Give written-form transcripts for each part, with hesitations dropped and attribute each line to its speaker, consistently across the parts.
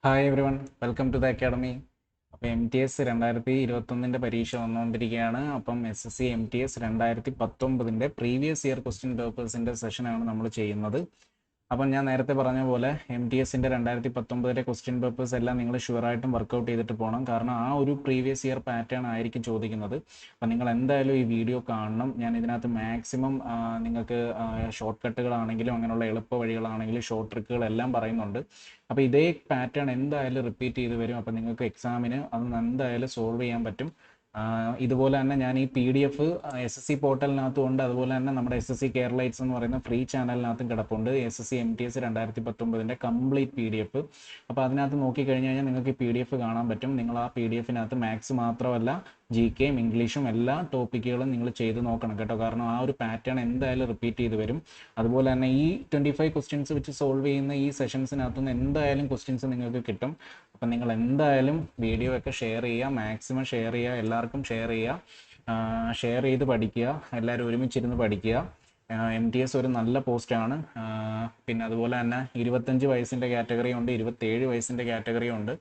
Speaker 1: Hi everyone, welcome to the academy. അപ്പോൾ MTS 2021 പരീക്ഷ വന്നുകൊണ്ടിരിക്കുകയാണ്. അപ്പം SSC MTS 2019 previous year question പേപ്പേഴ്സിൻ്റെ സെഷനാണ് നമ്മൾ ചെയ്യുന്നത്. അപ്പം ഞാൻ നേരത്തെ പറഞ്ഞ പോലെ MTS 2019 ക്വസ്റ്റ്യൻ പേപ്പേഴ്സ് എല്ലാം നിങ്ങൾ ഷുവറായിട്ടും വർക്കൗട്ട് ചെയ്തിട്ട് പോകണം. കാരണം ആ ഒരു പ്രീവിയസ് ഇയർ പാറ്റേൺ ആയിരിക്കും ചോദിക്കുന്നത്. അപ്പം നിങ്ങൾ എന്തായാലും ഈ വീഡിയോ കാണണം. ഞാൻ ഇതിനകത്ത് മാക്സിമം നിങ്ങൾക്ക് ഷോർട്ട് കട്ടുകളാണെങ്കിലും അങ്ങനെയുള്ള എളുപ്പ വഴികളാണെങ്കിലും ഷോർട്ട് ട്രിക്കുകളെല്ലാം പറയുന്നുണ്ട്. അപ്പോൾ ഇതേ പാറ്റേൺ എന്തായാലും റിപ്പീറ്റ് ചെയ്ത് വരും. അപ്പോൾ നിങ്ങൾക്ക് എക്സാമിന് അത് എന്തായാലും സോൾവ് ചെയ്യാൻ പറ്റും. ഇതുപോലെ തന്നെ ഞാൻ ഈ PDF SSC പോർട്ടലിനകത്തും ഉണ്ട്. അതുപോലെ തന്നെ നമ്മുടെ SSC കേരളൈറ്റ്സ് എന്ന് പറയുന്ന ഫ്രീ ചാനലിനകത്തും കിടപ്പുണ്ട്. SSC MTS 2019 complete PDF. അപ്പോൾ അതിനകത്ത് നോക്കിക്കഴിഞ്ഞ് കഴിഞ്ഞാൽ നിങ്ങൾക്ക് ഈ PDF കാണാൻ പറ്റും. നിങ്ങൾ ആ PDFനകത്ത് മാത്സ് മാത്രമല്ല GKയും ഇംഗ്ലീഷും എല്ലാ ടോപ്പിക്കുകളും നിങ്ങൾ ചെയ്ത് നോക്കണം കേട്ടോ. കാരണം ആ ഒരു പാറ്റേൺ എന്തായാലും റിപ്പീറ്റ് ചെയ്ത് വരും. അതുപോലെ തന്നെ ഈ 25 ക്വസ്റ്റ്യൻസ് വെച്ച് സോൾവ് ചെയ്യുന്ന ഈ സെഷൻസിനകത്തുനിന്ന് എന്തായാലും ക്വസ്റ്റ്യൻസ് നിങ്ങൾക്ക് കിട്ടും. അപ്പം നിങ്ങൾ എന്തായാലും വീഡിയോ ഒക്കെ ഷെയർ ചെയ്യുക, മാക്സിമം ഷെയർ ചെയ്യുക, എല്ലാവർക്കും ഷെയർ ചെയ്യുക, ഷെയർ ചെയ്ത് പഠിക്കുക, എല്ലാവരും ഒരുമിച്ചിരുന്ന് പഠിക്കുക. MTS ഒരു നല്ല പോസ്റ്റാണ്. പിന്നെ അതുപോലെ തന്നെ 25 വയസ്സിൻ്റെ കാറ്റഗറി ഉണ്ട്, 27 വയസ്സിൻ്റെ കാറ്റഗറി ഉണ്ട്.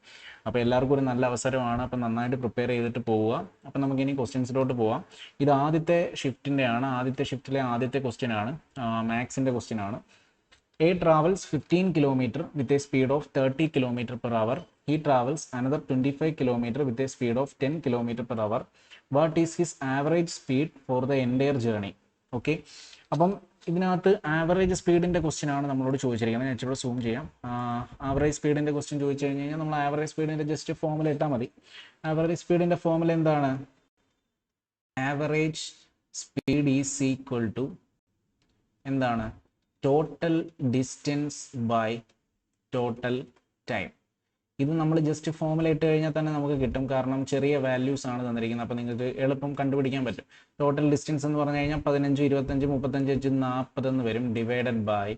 Speaker 1: അപ്പോൾ എല്ലാവർക്കും ഒരു നല്ല അവസരമാണ്. അപ്പം നന്നായിട്ട് പ്രിപ്പയർ ചെയ്തിട്ട് പോവുക. അപ്പം നമുക്കിനി ക്വസ്റ്റ്യൻസിലോട്ട് പോവാം. ഇത് ആദ്യത്തെ ഷിഫ്റ്റിൻ്റെ ആണ്. ആദ്യത്തെ ഷിഫ്റ്റിലെ ആദ്യത്തെ ക്വസ്റ്റ്യൻ ആണ്, മാത്സിൻ്റെ ക്വസ്റ്റ്യൻ ആണ്. A travels 15 km with a speed of 30 km per hour. He travels another 25 km with a speed of 10 km per hour. What is his average speed for the entire journey? Okay, അപ്പം ഇതിനകത്ത് average സ്പീഡിൻ്റെ question ആണ് നമ്മളോട് ചോദിച്ചിരിക്കുന്നത്. ഞാൻ ഇവിടെ zoom ചെയ്യാം. Average സ്പീഡിൻ്റെ question ചോദിച്ചു കഴിഞ്ഞ് കഴിഞ്ഞാൽ നമ്മൾ ആവറേജ് സ്പീഡിൻ്റെ ജസ്റ്റ് ഫോമുല ഇട്ടാൽ മതി. ആവറേജ് സ്പീഡിൻ്റെ ഫോമുല എന്താണ്? Average speed is equal to എന്താണ്? Total distance by total time. ഇത് നമ്മൾ ജസ്റ്റ് ഫോമുല ഇട്ട് കഴിഞ്ഞാൽ തന്നെ നമുക്ക് കിട്ടും. കാരണം ചെറിയ വാല്യൂസ് ആണ് തന്നിരിക്കുന്നത്. അപ്പോൾ നിങ്ങൾക്ക് എളുപ്പം കണ്ടുപിടിക്കാൻ പറ്റും. ടോട്ടൽ ഡിസ്റ്റൻസ് എന്ന് പറഞ്ഞു കഴിഞ്ഞാൽ 15, 25, 35, 40 എന്ന് വരും. ഡിവൈഡഡ് ബൈ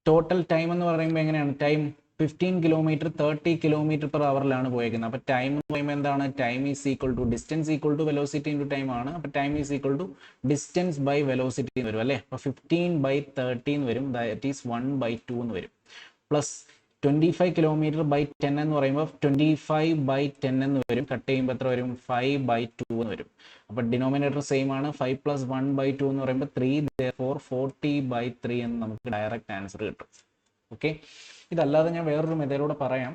Speaker 1: ടോട്ടൽ ടൈം എന്ന് പറയുമ്പോൾ എങ്ങനെയാണ്? ടൈം 15 കിലോമീറ്റർ 30 കിലോമീറ്റർ പെർ അവറിലാണ് പോയേക്കുന്നത്. അപ്പോൾ ടൈം എന്ന് പറയുമ്പോൾ എന്താണ്? Time is equal to distance equal to velocity into time ആണ്. അപ്പോൾ time is equal to distance by velocity എന്ന് വരും അല്ലേ. അപ്പോൾ 15/30 എന്ന് വരും. ദാറ്റ് ഈസ് 1/2 എന്ന് വരും. പ്ലസ് 25 കിലോമീറ്റർ ബൈ 10 എന്ന് പറയുമ്പോൾ 25/10 എന്ന് വരും. കട്ട് ചെയ്യുമ്പോൾ എത്ര വരും? 5/2 എന്ന് വരും. അപ്പോൾ ഡിനോമിനേറ്റർ സെയിം ആണ്. 5 + 1/2 എന്ന് പറയുമ്പോൾ 3. therefore 40/3 എന്ന് നമുക്ക് ഡയറക്റ്റ് ആൻസർ കിട്ടും. ഓക്കെ, ഇതല്ലാതെ ഞാൻ വേറൊരു മെത്തേഡൂടെ പറയാം.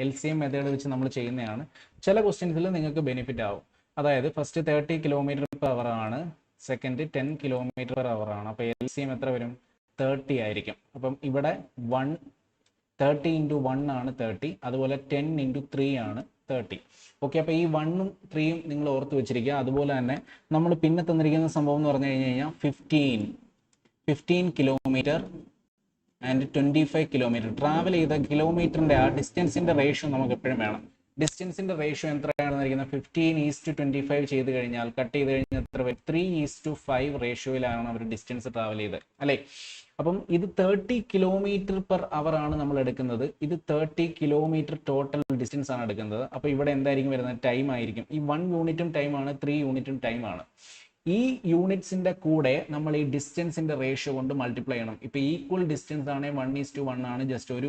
Speaker 1: LCM മെത്തേഡ് വെച്ച് നമ്മൾ ചെയ്യുന്നതാണ്. ചില ക്വസ്റ്റ്യൻസിൽ നിങ്ങൾക്ക് ബെനിഫിറ്റ് ആവും. അതായത് ഫസ്റ്റ് 30 കിലോമീറ്റർ പെർ അവർ ആണ്, സെക്കൻഡ് 10 കിലോമീറ്റർ പെർ അവർ ആണ്. അപ്പോൾ LCM എത്ര വരും? 30 ആയിരിക്കും. അപ്പം ഇവിടെ 30 × 1 ആണ് 30. അതുപോലെ 10 × 3 ആണ് 30. ഓക്കെ, അപ്പോൾ ഈ 1ഉം 3ഉം നിങ്ങൾ ഓർത്ത് വെച്ചിരിക്കുക. അതുപോലെ തന്നെ നമ്മൾ പിന്നെ തന്നിരിക്കുന്ന സംഭവം എന്ന് പറഞ്ഞു കഴിഞ്ഞാൽ 15 കിലോമീറ്റർ ആൻഡ് 25 കിലോമീറ്റർ ട്രാവൽ ചെയ്ത കിലോമീറ്ററിൻ്റെ ആ ഡിസ്റ്റൻസിൻ്റെ റേഷ്യോ നമുക്ക് എപ്പോഴും വേണം. ഡിസ്റ്റൻസിൻ്റെ റേഷ്യോ എത്രയാണ് തന്നിരിക്കുന്നത്? 15:25 ചെയ്ത് കഴിഞ്ഞാൽ കട്ട് ചെയ്ത് കഴിഞ്ഞാൽ എത്ര വരും? 3:5 റേഷ്യോയിലാണ് അവർ ഡിസ്റ്റൻസ് ട്രാവൽ ചെയ്തത് അല്ലേ. അപ്പം ഇത് 30 കിലോമീറ്റർ പെർ അവർ ആണ് നമ്മൾ എടുക്കുന്നത്. ഇത് 30 കിലോമീറ്റർ ടോട്ടൽ ഡിസ്റ്റൻസ് ആണ് എടുക്കുന്നത്. അപ്പോൾ ഇവിടെ എന്തായിരിക്കും വരുന്നത്? ടൈം ആയിരിക്കും. ഈ 1 യൂണിറ്റും ടൈമാണ്, 3 യൂണിറ്റും ടൈമാണ്. ഈ യൂണിറ്റ്സിന്റെ കൂടെ നമ്മൾ ഈ ഡിസ്റ്റൻസിന്റെ റേഷ്യോ കൊണ്ട് മൾട്ടിപ്ലൈ ചെയ്യണം. ഇപ്പൊ ഈക്വൽ ഡിസ്റ്റൻസ് ആണെങ്കിൽ 1:1 ആണ്. ജസ്റ്റ് ഒരു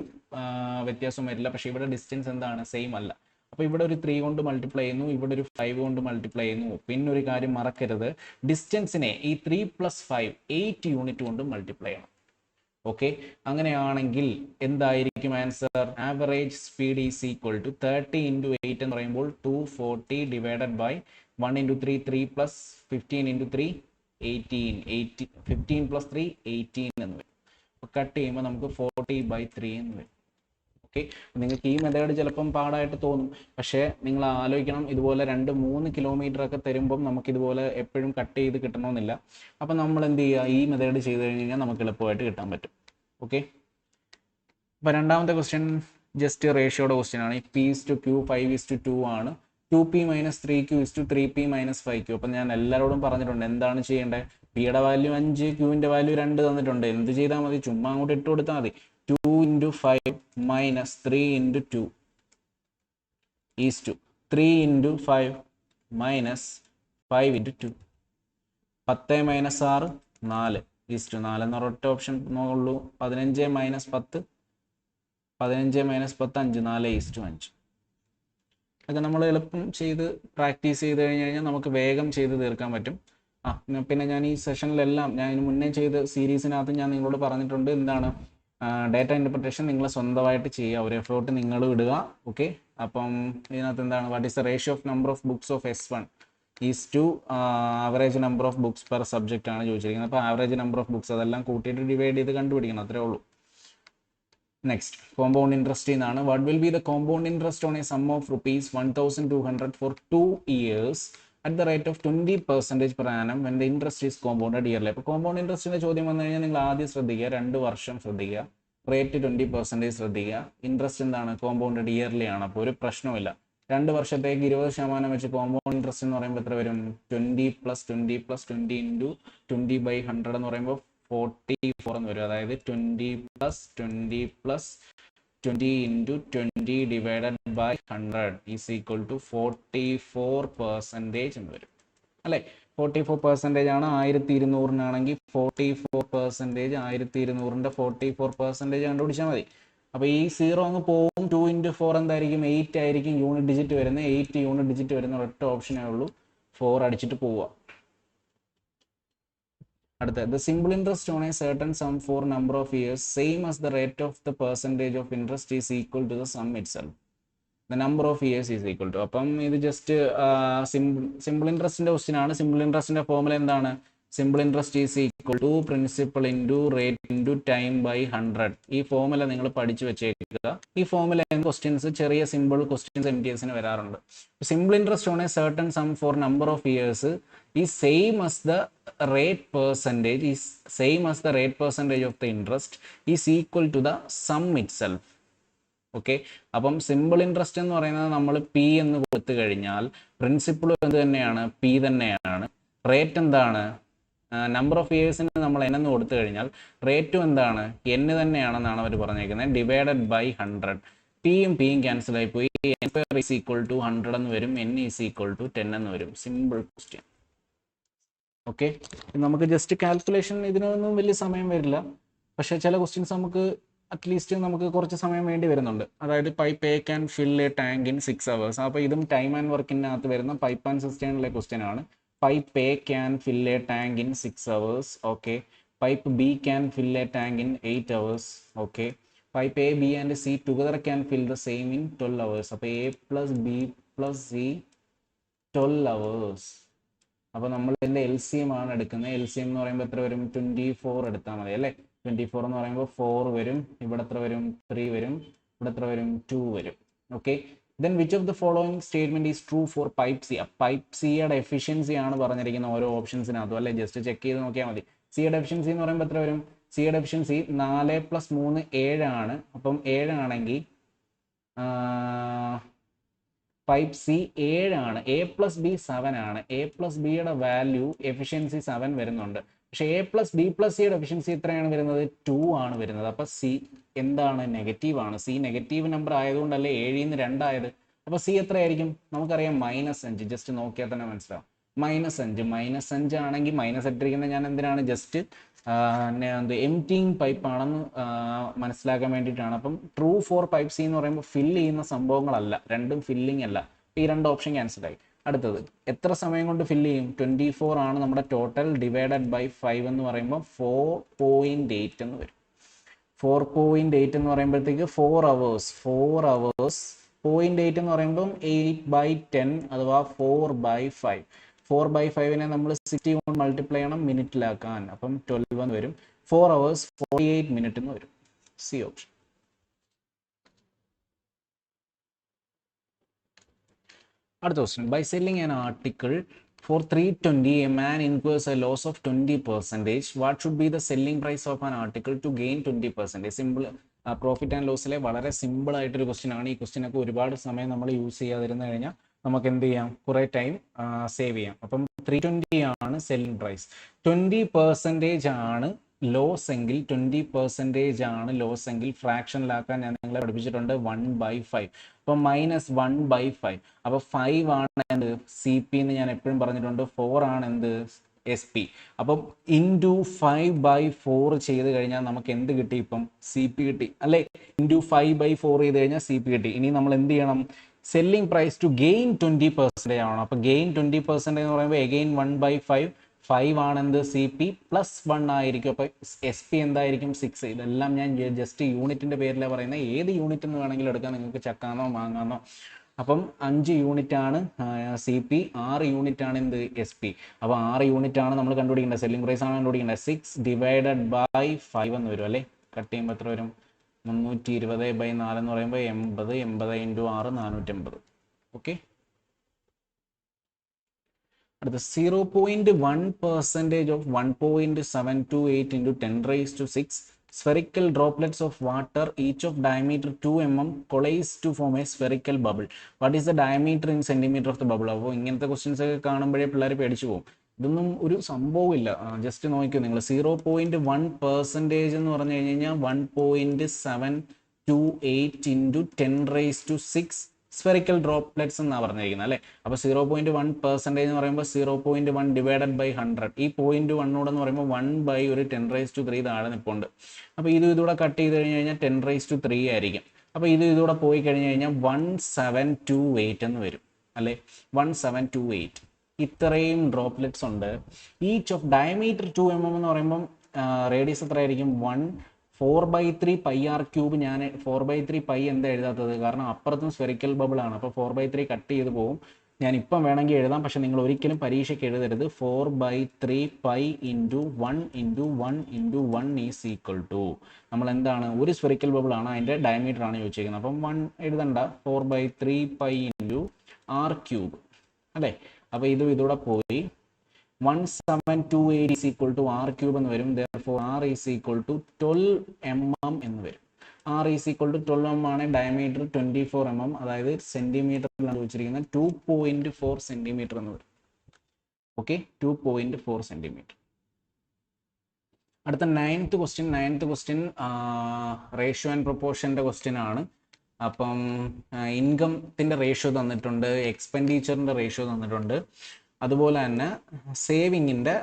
Speaker 1: വ്യത്യാസം വരില്ല. പക്ഷെ ഇവിടെ ഡിസ്റ്റൻസ് എന്താണ്? സെയിം അല്ല. അപ്പോൾ ഇവിടെ ഒരു 3 കൊണ്ട് മൾട്ടിപ്ലൈ ചെയ്യുന്നു, ഇവിടെ ഒരു 5 കൊണ്ട് മൾട്ടിപ്ലൈ ചെയ്യുന്നു. പിന്നെ ഒരു കാര്യം മറക്കരുത്, ഡിസ്റ്റൻസിനെ ഈ 3 + 5 8 യൂണിറ്റ് കൊണ്ട് മൾട്ടിപ്ലൈ ചെയ്യണം. ഓക്കെ, അങ്ങനെയാണെങ്കിൽ എന്തായിരിക്കും answer? Average speed is equal to 30 × 8 എന്ന് പറയുമ്പോൾ 240 ഡിവൈഡഡ് ബൈ 1 × 3 3 + 15 × 3 18 15 + 3 18 എന്ന് വരും. അപ്പോൾ കട്ട് ചെയ്യുമ്പോൾ നമുക്ക് 40/3 എന്ന് വരും. ഓക്കെ, നിങ്ങൾക്ക് ഈ മെത്തേഡ് ചിലപ്പം പാടായിട്ട് തോന്നും. പക്ഷേ നിങ്ങൾ ആലോചിക്കണം, ഇതുപോലെ 2-3 കിലോമീറ്റർ ഒക്കെ തരുമ്പം നമുക്ക് ഇതുപോലെ എപ്പോഴും കട്ട് ചെയ്ത് കിട്ടണമെന്നില്ല. അപ്പം നമ്മൾ എന്ത് ചെയ്യുക? ഈ മെത്തേഡ് ചെയ്ത് കഴിഞ്ഞ് കഴിഞ്ഞാൽ നമുക്ക് എളുപ്പമായിട്ട് കിട്ടാൻ പറ്റും. ഓക്കെ, അപ്പോൾ രണ്ടാമത്തെ ക്വസ്റ്റ്യൻ ജസ്റ്റ് റേഷ്യോയുടെ ക്വസ്റ്റ്യൻ ആണ്. P/Q 5:2 ആണ്. 2P - 3Q 3P - 5Q. അപ്പം ഞാൻ എല്ലാവരോടും പറഞ്ഞിട്ടുണ്ട് എന്താണ് ചെയ്യേണ്ടത്. പിയുടെ വാല്യൂ 5, ക്യൂവിൻ്റെ വാല്യൂ 2 തന്നിട്ടുണ്ട്. എന്ത് ചെയ്താൽ മതി? ചുമ്മാ അങ്ങോട്ട് ഇട്ട് കൊടുത്താൽ മതി. 2 × 5 - 3 × 2 is 2. 3 × 5 - 5 × 2. 10 - 6 4 is 4 എന്ന് ഒരൊറ്റ ഓപ്ഷൻ ഉള്ളൂ. 15 - 10 15 - 10 5 4:5. ഒക്കെ നമ്മൾ എളുപ്പം ചെയ്ത് പ്രാക്ടീസ് ചെയ്ത് കഴിഞ്ഞാൽ നമുക്ക് വേഗം ചെയ്ത് തീർക്കാൻ പറ്റും. പിന്നെ ഞാൻ ഈ സെഷനിലെല്ലാം ഞാൻ ഇതിന് മുന്നേ ചെയ്ത സീരീസിനകത്ത് ഞാൻ നിങ്ങളോട് പറഞ്ഞിട്ടുണ്ട് എന്താണ് ഡാറ്റ ഇൻ്റർപ്രിട്ടേഷൻ നിങ്ങൾ സ്വന്തമായിട്ട് ചെയ്യുക, ഒരു എഫേർട്ട് നിങ്ങൾ ഇടുക. ഓക്കെ, അപ്പം ഇതിനകത്ത് എന്താണ് what is the ratio of number of books of S1 is to average number of books per subject ആണ് ചോദിച്ചിരിക്കുന്നത്. അപ്പോൾ ആവറേജ് നമ്പർ ഓഫ് ബുക്സ് അതെല്ലാം കൂട്ടിയിട്ട് ഡിവൈഡ് ചെയ്ത് കണ്ടുപിടിക്കണം, അത്രേ ഉള്ളൂ. നെക്സ്റ്റ്, കോമ്പൗണ്ട് ഇൻട്രസ്റ്റ് എന്നാണ്. What will be the compound interest on a sum of ₹1,200 for 2 years at the rate of 20% per annum when the interest is compounded yearly? അപ്പോൾ compound ഇൻട്രസ്റ്റിന്റെ ചോദ്യം വന്നു കഴിഞ്ഞാൽ നിങ്ങൾ ആദ്യം ശ്രദ്ധിക്കുക, 2 വർഷം ശ്രദ്ധിക്കുക, റേറ്റ് 20% ശ്രദ്ധിക്കുക, ഇൻട്രസ്റ്റ് എന്താണ് കോമ്പൗണ്ടഡ് ഇയർലി ആണ്. അപ്പോൾ ഒരു പ്രശ്നമില്ല. 2 വർഷത്തേക്ക് 20% വെച്ച് കോമ്പൗണ്ട് ഇൻട്രസ്റ്റ് എന്ന് പറയുമ്പോൾ എത്ര വരും? 20 + 20 + 20 × 20/100 എന്ന് പറയുമ്പോൾ 44 എന്ന് വരും. അതായത് 20 + 20 + 20 × 20 divided by 100 is equal to 44% എന്ന് വരും അല്ലേ? 44% ആണ് 1200-നാണെങ്കിൽ 44% 1200-ന്റെ 44% കണ്ടുപിടിച്ചാൽ മതി. അപ്പോൾ ഈ 0 അങ്ങ് പോകും. 2 × 4 എന്തായിരിക്കും? 8 ആയിരിക്കും യൂണിറ്റ് ഡിജിറ്റ് വരുന്നത്. 8 യൂണിറ്റ് ഡിജിറ്റ് വരുന്ന ഒറ്റ ഓപ്ഷനേ ഉള്ളൂ, 4 അടിച്ചിട്ട് പോവുക. അടുത്ത, the simple interest on a certain sum for number of years same as the rate of the percentage of interest is equal to the sum itself. The number of years is equal to. അപ്പം ഇത് just simple ഇൻട്രസ്റ്റിന്റെ question ആണ്. Simple ഇൻട്രസ്റ്റിന്റെ formula എന്താണ്? Simple interest is equal to principal into rate into time by 100. ഈ formula നിങ്ങൾ പഠിച്ചു വെച്ചേക്കുക. ഈ ഫോർമുല ക്വസ്റ്റ്യൻസ് ചെറിയ സിമ്പിൾ ക്വസ്റ്റ്യൻസ് MTSന് വരാറുണ്ട്. Simple interest on a certain sum for number of years is same as the rate percentage of the interest is equal to the sum itself. Okay, അപ്പം simple interest എന്ന് പറയുന്നത് നമ്മൾ P എന്ന് കൊടുത്തു കഴിഞ്ഞാൽ പ്രിൻസിപ്പിളും എന്ത് തന്നെയാണ്? P തന്നെയാണ്. റേറ്റ് എന്താണ്? നമ്പർ ഓഫ് ഇയേഴ്സിന് നമ്മൾ N എന്ന് കൊടുത്തു കഴിഞ്ഞാൽ റേറ്റും എന്താണ്? N തന്നെയാണെന്നാണ് അവർ പറഞ്ഞേക്കുന്നത്, ഡിവൈഡഡ് ബൈ 100. പിയും ക്യാൻസൽ ആയി പോയി. N² ഈസ് ഈക്വൽ ടു 100 എന്ന് വരും, N ഈസ് ഈക്വൽ ടു 10 എന്ന് വരും. Simple question. ഓക്കെ, നമുക്ക് ജസ്റ്റ് കാൽക്കുലേഷൻ ഇതിനൊന്നും വലിയ സമയം വരില്ല, പക്ഷേ ചില ക്വസ്റ്റ്യൻസ് നമുക്ക് അറ്റ്ലീസ്റ്റ് നമുക്ക് കുറച്ച് സമയം വേണ്ടി വരുന്നുണ്ട്. അതായത് pipe A can fill a tank in 6 hours. അപ്പോൾ ഇതും ടൈം ആൻഡ് വർക്കിനകത്ത് വരുന്ന പൈപ്പ് ആൻഡ് സിസ്റ്റേണിലെ ക്വസ്റ്റ്യൻ ആണ്. Pipe A can fill a tank in 6 hours. Okay, pipe B can fill a tank in 8 hours. Okay, pipe A B and C together can fill the same in 12 hours. അപ്പോൾ A + B + C 12 hours. അപ്പോൾ നമ്മൾ ഇതിൻ്റെ LCM ആണ് എടുക്കുന്നത്. LCM എന്ന് പറയുമ്പോൾ എത്ര വരും? 24 എടുത്താൽ മതി അല്ലേ? 24 എന്ന് പറയുമ്പോൾ 4 വരും, ഇവിടെ എത്ര വരും? 3 വരും, ഇവിടെ എത്ര വരും? 2 വരും. Okay, then which of the following statement is true for pipe C? Pipe സിയുടെ എഫിഷ്യൻസി ആണ് പറഞ്ഞിരിക്കുന്നത് ഓരോ ഓപ്ഷൻസിനകത്തും അല്ലേ? ജസ്റ്റ് ചെക്ക് ചെയ്ത് നോക്കിയാൽ മതി. സിയുടെ എഫിഷ്യൻസി എന്ന് പറയുമ്പോൾ എത്ര വരും? സിയുടെ എഫിഷ്യൻസി 4 + 3 7 ആണ്. അപ്പം 7 ആണെങ്കിൽ പൈപ്പ് സി 7 ആണ്. A + B 7 ആണ്. A + ബിയുടെ വാല്യൂ എഫിഷ്യൻസി 7 വരുന്നുണ്ട്. പക്ഷേ A + B + സിയുടെ എഫിഷ്യൻസി എത്രയാണ് വരുന്നത്? 2 ആണ് വരുന്നത്. അപ്പോൾ സി എന്താണ്? നെഗറ്റീവ് ആണ്. സി നെഗറ്റീവ് നമ്പർ ആയതുകൊണ്ടല്ലേ 7 ൽ 2 ആയത്. അപ്പോൾ സി എത്രയായിരിക്കും? നമുക്കറിയാം -5. ജസ്റ്റ് നോക്കിയാൽ തന്നെ മനസ്സിലാവും. -5 ആണെങ്കിൽ മൈനസ് ഇട്ടിരിക്കുന്നത് ഞാൻ എന്തിനാണ്? ജസ്റ്റ് എംറ്റിങ് പൈപ്പ് ആണെന്ന് മനസ്സിലാക്കാൻ വേണ്ടിയിട്ടാണ്. അപ്പം ട്രൂ ഫോർ പൈപ്പ് സി എന്ന് പറയുമ്പോൾ ഫില്ല് ചെയ്യുന്ന സംഭവങ്ങളല്ല, രണ്ടും ഫില്ലിംഗ് അല്ല. ഈ 2 ഓപ്ഷൻ ക്യാൻസൽ ആയി. അടുത്തത്, എത്ര സമയം കൊണ്ട് ഫില്ല് ചെയ്യും? 24 ആണ് നമ്മുടെ ടോട്ടൽ, ഡിവൈഡഡ് ബൈ 5 എന്ന് പറയുമ്പോൾ 4.8 എന്ന് വരും. 4.8 എന്ന് പറയുമ്പോഴത്തേക്ക് 4 hours. 0.8 എന്ന് പറയുമ്പോൾ 8/10 അഥവാ 4/5. 4/5നെ നമ്മൾ 60 കൊണ്ട് മൾട്ടിപ്ലൈ ചെയ്യണം മിനിറ്റിലാക്കാൻ. അപ്പം 12 എന്ന് വരും. 4 hours 48 minutes എന്ന് വരും. C option. അടുത്ത question, by selling an article for 320 a man incurs a loss of 20%. What should be the selling price of an article to gain 20%? Simple profit and ലോസിലെ വളരെ simple ആയിട്ടൊരു question ആണ്. ഈ ക്വസ്റ്റ്യനൊക്കെ ഒരുപാട് സമയം നമ്മൾ യൂസ് ചെയ്യാതിരുന്നു കഴിഞ്ഞാൽ നമുക്ക് എന്ത് ചെയ്യാം? കുറേ ടൈം സേവ് ചെയ്യാം. അപ്പം 320 ആണ് സെല്ലിംഗ് പ്രൈസ്. 20% ആണ് ലോസ് എങ്കിൽ 20% ആണ് ലോസ് എങ്കിൽ ഫ്രാക്ഷനിലാക്കാൻ ഞാൻ നിങ്ങളെ പഠിപ്പിച്ചിട്ടുണ്ട് 1/5. അപ്പം -1/5. അപ്പോൾ 5 ആണ് എന്ത്? CP എന്ന് ഞാൻ എപ്പോഴും പറഞ്ഞിട്ടുണ്ട്. 4 ആണ് എന്ത്? SP. അപ്പം ഇൻറ്റു 5/4 ചെയ്ത് കഴിഞ്ഞാൽ നമുക്ക് എന്ത് കിട്ടി? ഇപ്പം CP കിട്ടി അല്ലേ? ഇൻറ്റു 5/4 ചെയ്ത് കഴിഞ്ഞാൽ CP കിട്ടി. ഇനി നമ്മൾ എന്ത് ചെയ്യണം? സെല്ലിംഗ് പ്രൈസ് ടു ഗെയിൻ 20% ആവണം. അപ്പോൾ ഗെയിൻ 20% എന്ന് പറയുമ്പോൾ എഗെയിൻ 1/5 5 ആണ് എന്ത്? CP പ്ലസ് 1 ആയിരിക്കും. അപ്പോൾ SP എന്തായിരിക്കും? 6. ഇതെല്ലാം ഞാൻ ജസ്റ്റ് യൂണിറ്റിൻ്റെ പേരിലാണ് പറയുന്നത്. ഏത് യൂണിറ്റ് എന്ന് വേണമെങ്കിലും എടുക്കാം, നിങ്ങൾക്ക് ചക്കാന്നോ മാങ്ങാന്നോ. അപ്പം 5 യൂണിറ്റ് ആണ് CP, 6 യൂണിറ്റ് ആണ് എന്ത്? SP. അപ്പോൾ 6 യൂണിറ്റ് ആണ് നമ്മൾ കണ്ടുപിടിക്കേണ്ടത്. സെല്ലിംഗ് പ്രൈസ് ആണ് കണ്ടുപിടിക്കേണ്ടത്. 6/5 എന്ന് വരും അല്ലേ? കട്ട് ചെയ്യുമ്പോൾ എത്ര വരും? 320/4 എന്ന് പറയുമ്പോൾ 80. 80 × 6 480. ഓക്കെ. അടുത്ത 0.1% of 1.728 × 10⁻⁶ spherical droplets of water each of diameter 2 mm coalesce to form a spherical bubble. What is the diameter in centimeter of the bubble? അപ്പോൾ ഇങ്ങനത്തെ ക്വസ്റ്റ്യൻസ് ഒക്കെ കാണുമ്പോഴേ പിള്ളേർ പേടിച്ചു പോകും. ഇതൊന്നും ഒരു സംഭവമില്ല. ജസ്റ്റ് നോക്കിയോ നിങ്ങൾ. 0.1% എന്ന് പറഞ്ഞു കഴിഞ്ഞാൽ 1.728 × 10⁻⁶ സ്ഫെറിക്കൽ ഡ്രോപ്ലെറ്റ്സ് എന്നാണ് പറഞ്ഞിരിക്കുന്നത് അല്ലേ? അപ്പോൾ 0.1% എന്ന് പറയുമ്പോൾ 0.1 ഡിവൈഡഡ് ബൈ 100. ഈ 0.1 എന്ന് പറയുമ്പോൾ 1/10⁻³ താഴെ നിൽപ്പുണ്ട്. അപ്പോൾ ഇതൂടെ കട്ട് ചെയ്ത് കഴിഞ്ഞ് കഴിഞ്ഞാൽ 10⁻³ ആയിരിക്കും. അപ്പോൾ ഇതൂടെ പോയി കഴിഞ്ഞ് കഴിഞ്ഞാൽ 1728 എന്ന് വരും അല്ലേ? 1728. ഇത്രയും ഡ്രോപ്ലെറ്റ്സ് ഉണ്ട്. ഈച്ച് ഓഫ് ഡയമീറ്റർ 2 mm എന്ന് പറയുമ്പം റേഡിയസ് എത്ര ആയിരിക്കും? 4/3 πr³ ഞാൻ 4/3 π എന്താ എഴുതാത്തത്? കാരണം അപ്പുറത്തും സ്ഫെറിക്കൽ ബബിൾ ആണ്. അപ്പോൾ 4/3 കട്ട് ചെയ്ത് പോകും. ഞാൻ ഇപ്പം വേണമെങ്കിൽ എഴുതാം, പക്ഷെ നിങ്ങൾ ഒരിക്കലും പരീക്ഷയ്ക്ക് എഴുതരുത്. 4/3 π × 1 × 1 × 1 ഈസ് ഈക്വൽ ടു, നമ്മൾ എന്താണ്? ഒരു സ്ഫെറിക്കൽ ബബിൾ ആണ്, അതിൻ്റെ ഡയമീറ്റർ ആണ് ചോദിച്ചിരിക്കുന്നത്. അപ്പം 1 എഴുതണ്ട, 4/3 π × r³ അല്ലേ? അപ്പോൾ ഇതൂടെ പോയി 1728 is equal to r³ എന്ന് വരും. Therefore r is equal to 12 mm എന്ന് വരും. r is equal to 12 mm ആണ്. ഡയമീറ്റർ 24 mm, അതായത് സെന്റിമീറ്ററിലാണ് ചോദിച്ചിരിക്കുന്നത്. 2.4 സെന്റിമീറ്റർ എന്ന് വരും. Okay, 2.4 centimetre. അടുത്ത 9th ക്വസ്റ്റ്യൻ റേഷ്യോ ആൻഡ് പ്രൊപ്പോർഷൻ്റെ ക്വസ്റ്റ്യൻ ആണ്. അപ്പം ഇൻകത്തിൻ്റെ റേഷ്യോ തന്നിട്ടുണ്ട്, എക്സ്പെൻഡിച്ചറിൻ്റെ റേഷ്യോ തന്നിട്ടുണ്ട്, അതുപോലെ തന്നെ സേവിങ്ങിൻ്റെ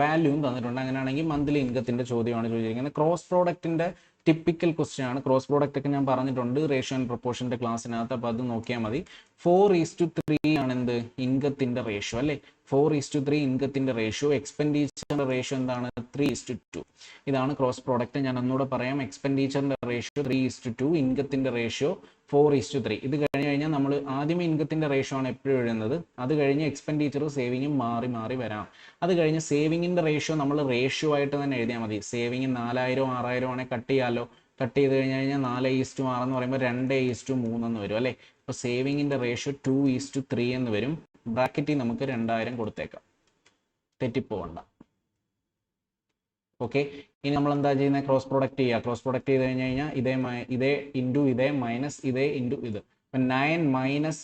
Speaker 1: വാല്യൂവും തന്നിട്ടുണ്ട്. അങ്ങനെയാണെങ്കിൽ മന്ത്ലി ഇൻകത്തിൻ്റെ ചോദ്യമാണ് ചോദിച്ചിരിക്കുന്നത്. ക്രോസ് പ്രോഡക്റ്റിൻ്റെ ടിപ്പിക്കൽ ക്വസ്റ്റ്യൻ ആണ്. ക്രോസ് പ്രോഡക്റ്റ് ഒക്കെ ഞാൻ പറഞ്ഞിട്ടുണ്ട് റേഷ്യോ ആൻഡ് പ്രൊപ്പോർഷൻ്റെ ക്ലാസ്സിനകത്ത്. അപ്പോൾ അത് നോക്കിയാൽ മതി. 4:3 ആണ് എന്ത്? ഇൻകത്തിൻ്റെ റേഷ്യോ അല്ലേ? 4:3 ഇൻകത്തിൻ്റെ റേഷ്യോ. എക്സ്പെൻഡിച്ചറിൻ്റെ റേഷ്യോ എന്താണ്? 3:2. ഇതാണ് ക്രോസ് പ്രോഡക്റ്റ്. ഞാൻ ഒന്നുകൂടെ പറയാം. എക്സ്പെൻഡിച്ചറിൻ്റെ റേഷ്യോ 3:2, ഇൻകത്തിൻ്റെ റേഷ്യോ 4:3. ഇത് കഴിഞ്ഞ് കഴിഞ്ഞാൽ നമ്മൾ ആദ്യമേ ഇൻകത്തിൻ്റെ റേഷ്യോ ആണ് എപ്പോഴും എഴുതുന്നത്. അത് കഴിഞ്ഞ് എക്സ്പെൻഡിച്ചറും സേവിങ്ങും മാറി മാറി വരാം. അത് കഴിഞ്ഞ് സേവിങ്ങിൻ്റെ റേഷ്യോ നമ്മൾ റേഷ്യോ ആയിട്ട് തന്നെ എഴുതിയാൽ മതി. സേവിങ് 4000 6000 ആണെങ്കിൽ കട്ട് ചെയ്യാമല്ലോ. കട്ട് ചെയ്ത് കഴിഞ്ഞ് കഴിഞ്ഞാൽ 4:6 എന്ന് പറയുമ്പോൾ 2:3 എന്ന് വരും അല്ലേ? അപ്പോൾ സേവിങ്ങിൻ്റെ റേഷ്യോ 2:3 എന്ന് വരും. ബ്രാക്കറ്റിൽ നമുക്ക് 2000 കൊടുത്തേക്കാം, തെറ്റിപ്പോവണ്ട. ഓക്കെ, ഇനി നമ്മൾ എന്താ ചെയ്യുന്നത്? ക്രോസ് പ്രോഡക്റ്റ് ചെയ്യുക. ക്രോസ് പ്രോഡക്റ്റ് ചെയ്ത് കഴിഞ്ഞ് കഴിഞ്ഞാൽ ഇതേ ഇൻറ്റു ഇതേ മൈനസ് ഇതേ ഇൻറ്റു ഇത്. അപ്പം 9 -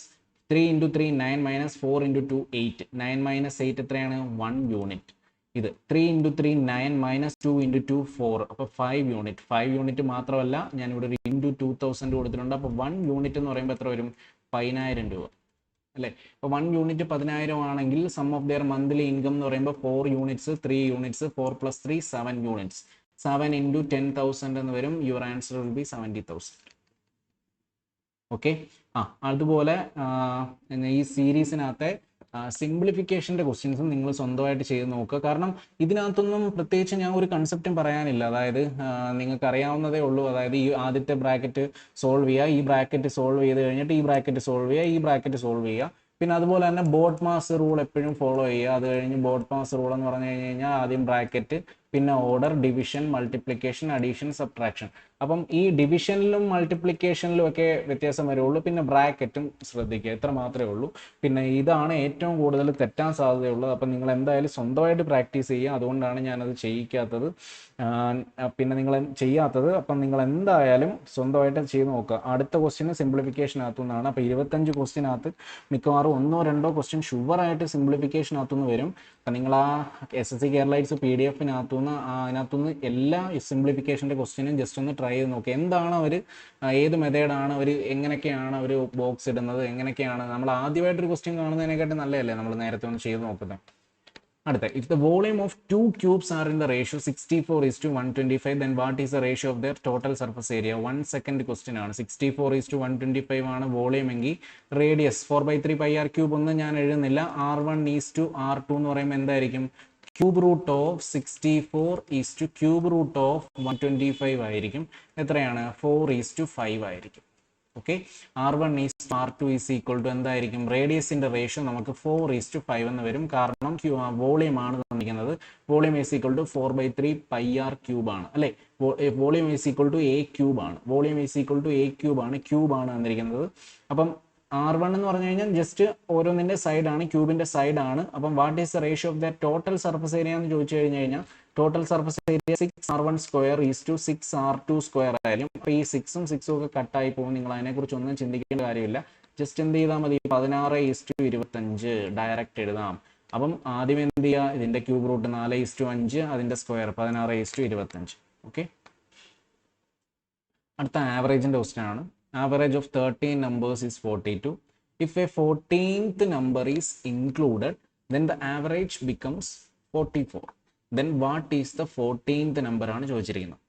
Speaker 1: 3 × 3 9 - 4 × 2 8. 9 - 8 എത്രയാണ്? 1 യൂണിറ്റ്. ഇത് 3 × 3 9 - 2 × 2 4. അപ്പോൾ 5 യൂണിറ്റ്. 5 യൂണിറ്റ് മാത്രമല്ല, ഞാനിവിടെ ഒരു ഇൻറ്റു 2000 കൊടുത്തിട്ടുണ്ട്. അപ്പോൾ 1 യൂണിറ്റ് എന്ന് പറയുമ്പോൾ എത്ര വരും? 10000 രൂപ അല്ലേ? അപ്പോൾ 1 യൂണിറ്റ് 10000 ആണെങ്കിൽ sum of their monthly income എന്ന് പറയുമ്പോൾ 4 യൂണിറ്റ്സ് 3 യൂണിറ്റ്സ് 4 + 3 7 യൂണിറ്റ്സ്. 7 × 10,000 എന്ന് വരും. Your answer will be 70,000. Okay. അതുപോലെ ഈ സീരീസിനകത്തെ സിംപ്ലിഫിക്കേഷൻ്റെ ക്വസ്റ്റ്യൻസും നിങ്ങൾ സ്വന്തമായിട്ട് ചെയ്ത് നോക്കുക. കാരണം ഇതിനകത്തൊന്നും പ്രത്യേകിച്ച് ഞാൻ ഒരു കൺസെപ്റ്റും പറയാനില്ല. അതായത് നിങ്ങൾക്ക് അറിയാവുന്നതേ ഉള്ളൂ. അതായത് ഈ ആദ്യത്തെ ബ്രാക്കറ്റ് സോൾവ് ചെയ്യുക, ഈ ബ്രാക്കറ്റ് സോൾവ് ചെയ്ത് കഴിഞ്ഞിട്ട് ഈ ബ്രാക്കറ്റ് സോൾവ് ചെയ്യുക, ഈ ബ്രാക്കറ്റ് സോൾവ് ചെയ്യുക. പിന്നെ അതുപോലെ തന്നെ ബോട്ട് മാസ് റൂൾ എപ്പോഴും ഫോളോ ചെയ്യുക. അത് കഴിഞ്ഞ് ബോട്ട് മാസ് റൂൾ എന്ന് പറഞ്ഞു കഴിഞ്ഞാൽ ആദ്യം ബ്രാക്കറ്റ്, പിന്നെ order, division, multiplication, addition, subtraction. അപ്പം ഈ ഡിവിഷനിലും മൾട്ടിപ്ലിക്കേഷനിലും ഒക്കെ വ്യത്യാസം വരുള്ളൂ. പിന്നെ ബ്രാക്കറ്റും ശ്രദ്ധിക്കുക, ഇത്ര മാത്രമേ ഉള്ളൂ. പിന്നെ ഇതാണ് ഏറ്റവും കൂടുതൽ തെറ്റാൻ സാധ്യതയുള്ളത്. അപ്പം നിങ്ങൾ എന്തായാലും സ്വന്തമായിട്ട് പ്രാക്ടീസ് ചെയ്യുക. അതുകൊണ്ടാണ് ഞാനത് ചെയ്യിക്കാത്തത്, പിന്നെ നിങ്ങൾ ചെയ്യാത്തത്. അപ്പം നിങ്ങൾ എന്തായാലും സ്വന്തമായിട്ട് ചെയ്ത് നോക്കുക. അടുത്ത ക്വസ്റ്റ്യന് സിംപ്ലിഫിക്കേഷനകത്തു നിന്നാണ്. അപ്പോൾ 25 ക്വസ്റ്റ്യനകത്ത് മിക്കവാറും 1-2 ക്വസ്റ്റ്യൻ ഷുവറായിട്ട് സിംപ്ലിഫിക്കേഷനകത്തുനിന്ന് വരും. അപ്പം നിങ്ങൾ ആ SSC കേരളൈറ്റ്സ് അതിനകത്തുനിന്ന് എല്ലാ സിംപ്ലിഫിക്കേഷൻ്റെ ക്വസ്റ്റ്യനും ജസ്റ്റ് ഒന്ന് ട്രൈ ചെയ്ത് നോക്കുക. എന്താണ് അവർ, ഏത് മെത്തേഡാണ് അവർ, എങ്ങനെയൊക്കെയാണ് അവർ ബോക്സ് ഇടുന്നത്, എങ്ങനെയൊക്കെയാണ്. നമ്മൾ ആദ്യമായിട്ടൊരു ക്വസ്റ്റ്യൻ കാണുന്നതിനെക്കാട്ടും നല്ലതല്ലേ നമ്മൾ നേരത്തെ ഒന്ന് ചെയ്ത് നോക്കുന്നത്. അടുത്ത, if the volume of two cubes are in the ratio 64:125, then what is the ratio of their total surface area? 1 second question ആണ്. 64:125 ആണ് വോളിയം എങ്കിൽ റേഡിയസ് 4/3 പൈ ആർ ക്യൂബ് ഒന്നും ഞാൻ എഴുതുന്നില്ല. R1:R2 എന്ന് പറയുമ്പോൾ എന്തായിരിക്കും? Cube root of 64 cube root of 125 ആയിരിക്കും. എത്രയാണ്? 4:5 ആയിരിക്കും. Okay, R1 R2 is equal to എന്തായിരിക്കും? റേഡിയസിന്റെ റേഷ്യോ നമുക്ക് 4:5 എന്ന് വരും. കാരണം വോളിയം ആണ് തന്നിരിക്കുന്നത്. Volume is equal to 4/3 pi r cube ആണ് അല്ലെ. Volume is equal to a cube ആണ്. Volume is equal to a cube ആണ്. ക്യൂബ് ആണ് തന്നിരിക്കുന്നത്. അപ്പം R1 എന്ന് പറഞ്ഞു കഴിഞ്ഞാൽ ജസ്റ്റ് ഓരോന്നിന്റെ സൈഡാണ്, ക്യൂബിന്റെ സൈഡാണ്. അപ്പം what is the ratio of the total surface area എന്ന് ചോദിച്ചു കഴിഞ്ഞാൽ total surface area 6R1² 6R2² ആയാലും. അപ്പോൾ ഈ 6ഉം 6ഉം ഒക്കെ കട്ടായി പോകും. നിങ്ങൾ അതിനെക്കുറിച്ച് ഒന്നും ചിന്തിക്കേണ്ട കാര്യമില്ല. ജസ്റ്റ് എന്ത് ചെയ്താൽ മതി? 16:25 ഡയറക്റ്റ് എഴുതാം. അപ്പം ആദ്യം എന്ത് ചെയ്യുക? ഇതിന്റെ ക്യൂബ് റൂട്ട് 4:5, അതിന്റെ സ്ക്വയർ 16:25. ഓക്കെ, അടുത്ത ആവറേജിന്റെ ക്വസ്റ്റ്യൻ ആണ്. Average of 13 numbers is 42. If a 14th number is included, then the average becomes 44. Then what is the 14th number ആണ് ചോദിച്ചിരിക്കുന്നത്.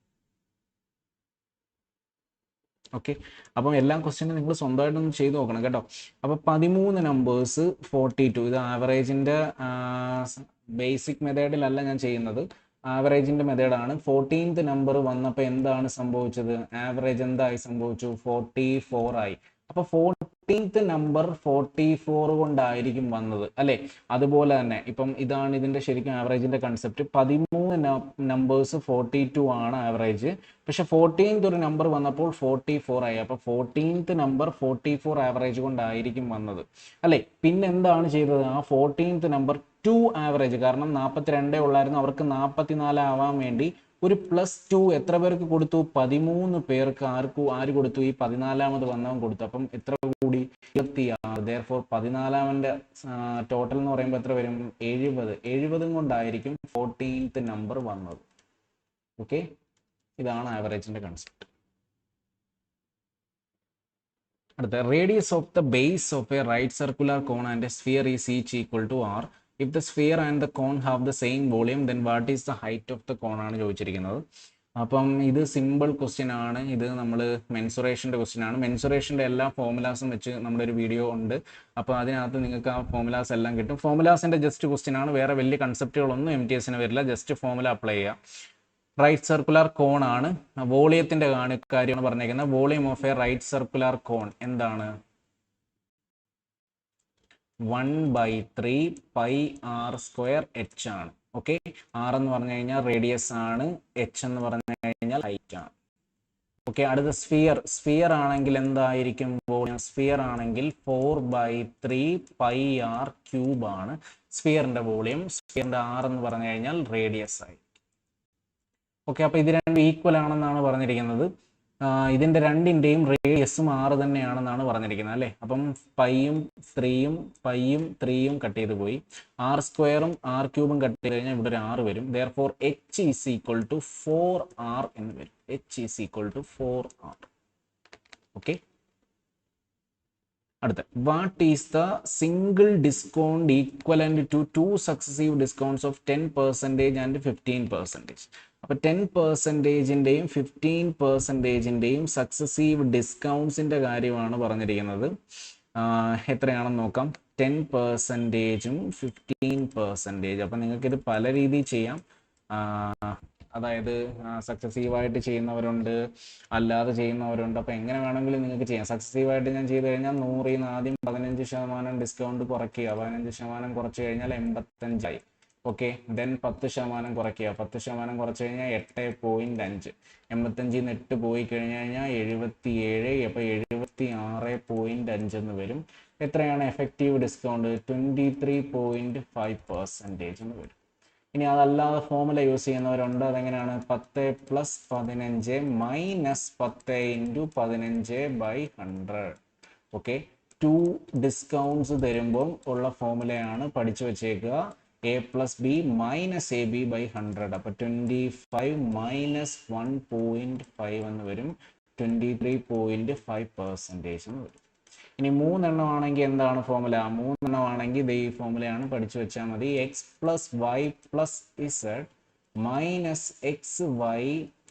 Speaker 1: ഓക്കെ, അപ്പം എല്ലാ ക്വസ്റ്റ്യനും നിങ്ങൾ സ്വന്തമായിട്ടൊന്ന് ചെയ്ത് നോക്കണം കേട്ടോ. അപ്പോൾ 13 നമ്പേഴ്സ് 42, ഇത് ആവറേജിന്റെ ബേസിക് മെത്തേഡിലല്ല ഞാൻ ചെയ്യുന്നത്, ആവറേജിന്റെ മെത്തേഡാണ്. 14th നമ്പർ വന്നപ്പോൾ എന്താണ് സംഭവിച്ചത്? ആവറേജ് എന്തായി സംഭവിച്ചു? 44 ആയി. അപ്പൊ 14th നമ്പർ 44 കൊണ്ടായിരിക്കും വന്നത് അല്ലെ. അതുപോലെ തന്നെ ഇപ്പം ഇതാണ് ഇതിന്റെ ശരിക്കും ആവറേജിന്റെ കൺസെപ്റ്റ്. 13 നമ്പേഴ്സ് 42 ആണ് ആവറേജ്. പക്ഷെ 14th ഒരു നമ്പർ വന്നപ്പോൾ 44 ആയി. അപ്പൊ 14th നമ്പർ 44 ആവറേജ് കൊണ്ടായിരിക്കും വന്നത് അല്ലെ. പിന്നെ എന്താണ് ചെയ്തത്? ആ 14th നമ്പർ 2 ആവറേജ്, കാരണം 42 ഉള്ളായിരുന്നു, അവർക്ക് 44 ആവാൻ വേണ്ടി ഒരു +2 എത്ര പേർക്ക് കൊടുത്തു? 13 പേർക്ക്. ആര് കൊടുത്തു? ഈ 14ാമത് വന്നവൻ കൊടുത്തു. അപ്പം എത്ര കൂടി? 26. therefore 14ാമന്റെ ടോട്ടൽ എന്ന് പറയുമ്പോൾ എത്ര വരും? 70. 70 കൊണ്ടായിരിക്കും 14th നമ്പർ വന്നത്. ഓക്കെ, ഇതാണ് ആവറേജിന്റെ കൺസെപ്റ്റ്. അടുത്ത, radius of the base of a right circular cone and a sphere is each equal to R. If the sphere and the cone have the same volume, then what is the height of the cone ആണ് ചോദിച്ചിരിക്കുന്നത്. അപ്പം ഇത് simple question ആണ്. ഇത് നമ്മൾ മെൻസുറേഷൻ്റെ question ആണ്. മെൻസുറേഷൻ്റെ എല്ലാ ഫോർമുലാസും വെച്ച് നമ്മുടെ ഒരു വീഡിയോ ഉണ്ട്. അപ്പോൾ അതിനകത്ത് നിങ്ങൾക്ക് ആ ഫോർമുലാസ് എല്ലാം കിട്ടും. ഫോർമുലാസിൻ്റെ ജസ്റ്റ് ക്വസ്റ്റ്യൻ ആണ്, വേറെ വലിയ കൺസെപ്റ്റുകളൊന്നും MTSന് വരില്ല. ജസ്റ്റ് ഫോർമുല അപ്ലൈ ചെയ്യുക. റൈറ്റ് സർക്കുലർ കോൺ ആണ്. വോളിയത്തിൻ്റെ കാര്യമാണ് പറഞ്ഞിരിക്കുന്നത്. Volume of a right circular cone എന്താണ്? 1/3 പൈ R² H ആണ്. ഓക്കെ, R എന്ന് പറഞ്ഞു കഴിഞ്ഞാൽ റേഡിയസ് ആണ്, H എന്ന് പറഞ്ഞു കഴിഞ്ഞാൽ ഹൈറ്റ് ആണ്. ഓക്കെ, അടുത്ത സ്ഫിയർ ആണെങ്കിൽ എന്തായിരിക്കും വോളിയം? സ്ഫിയർ ആണെങ്കിൽ 4/3 പൈ R³ ആണ് സ്ഫിയറിന്റെ വോളിയം. സ്ഫിയറിന്റെ R എന്ന് പറഞ്ഞു കഴിഞ്ഞാൽ റേഡിയസ് ആയി. ഓക്കെ, അപ്പൊ ഇത് രണ്ടും ഈക്വൽ ആണെന്നാണ് പറഞ്ഞിരിക്കുന്നത്. ഇതിന്റെ രണ്ടിന്റെയും റേഡിയസും 6 തന്നെയാണെന്നാണ് പറഞ്ഞിരിക്കുന്നത് അല്ലെ. അപ്പം പൈയും 3യും കട്ട് ചെയ്ത് പോയി. R² R³ കട്ട് ചെയ്ത് കഴിഞ്ഞാൽ ഇവിടെ ഒരു R വരും. therefore H is equal to 4R എന്ന് വരും. H is equal to 4R. Okay, അടുത്ത, what is the single discount equivalent to 2 successive discounts of 10% and 15%? അപ്പൊ 10%ന്റെയും 15%ന്റെയും സക്സസീവ് ഡിസ്കൗണ്ട്സിന്റെ കാര്യമാണ് പറഞ്ഞിരിക്കുന്നത്. എത്രയാണെന്ന് നോക്കാം. 10%ഉം 15%. അപ്പൊ നിങ്ങൾക്ക് ഇത് പല രീതിയിൽ ചെയ്യാം. അതായത് സക്സസീവായിട്ട് ചെയ്യുന്നവരുണ്ട്, അല്ലാതെ ചെയ്യുന്നവരുണ്ട്. അപ്പോൾ എങ്ങനെ വേണമെങ്കിലും നിങ്ങൾക്ക് ചെയ്യാം. സക്സസീവായിട്ട് ഞാൻ ചെയ്ത് കഴിഞ്ഞാൽ 100ൽ നിന്ന് ആദ്യം 15% ഡിസ്കൗണ്ട് കുറയ്ക്കുക. 15% കുറച്ച് കഴിഞ്ഞാൽ 85 ആയി. ഓക്കെ, ദെൻ 10% കുറയ്ക്കുക. 10% കുറച്ച് കഴിഞ്ഞാൽ 8.5. 85ൽ നിന്ന് 8 പോയി കഴിഞ്ഞ് കഴിഞ്ഞാൽ 77. അപ്പോൾ 76.5 എന്ന് വരും. എത്രയാണ് എഫക്റ്റീവ് ഡിസ്കൗണ്ട്? 23.5% എന്ന് വരും. ഇനി അതല്ലാതെ ഫോർമുല യൂസ് ചെയ്യുന്നവരുണ്ട്. അതെങ്ങനെയാണ്? 10 + 15 - 10 × 15/100. ഓക്കെ, 2 ഡിസ്കൗണ്ട്സ് തരുമ്പോൾ ഉള്ള ഫോർമുലയാണ് പഠിച്ചു വെച്ചേക്കുക. A + B - AB/100. അപ്പോൾ 25 - 1.5 എന്ന് വരും. 23.5% എന്ന് വരും. ഇനി 3 എണ്ണം ആണെങ്കിൽ എന്താണ് ഫോർമുല? 3 എണ്ണം ആണെങ്കിൽ ഈ ഫോർമുലയാണ്, പഠിച്ചു വെച്ചാൽ മതി. X plus Y plus Z minus X Y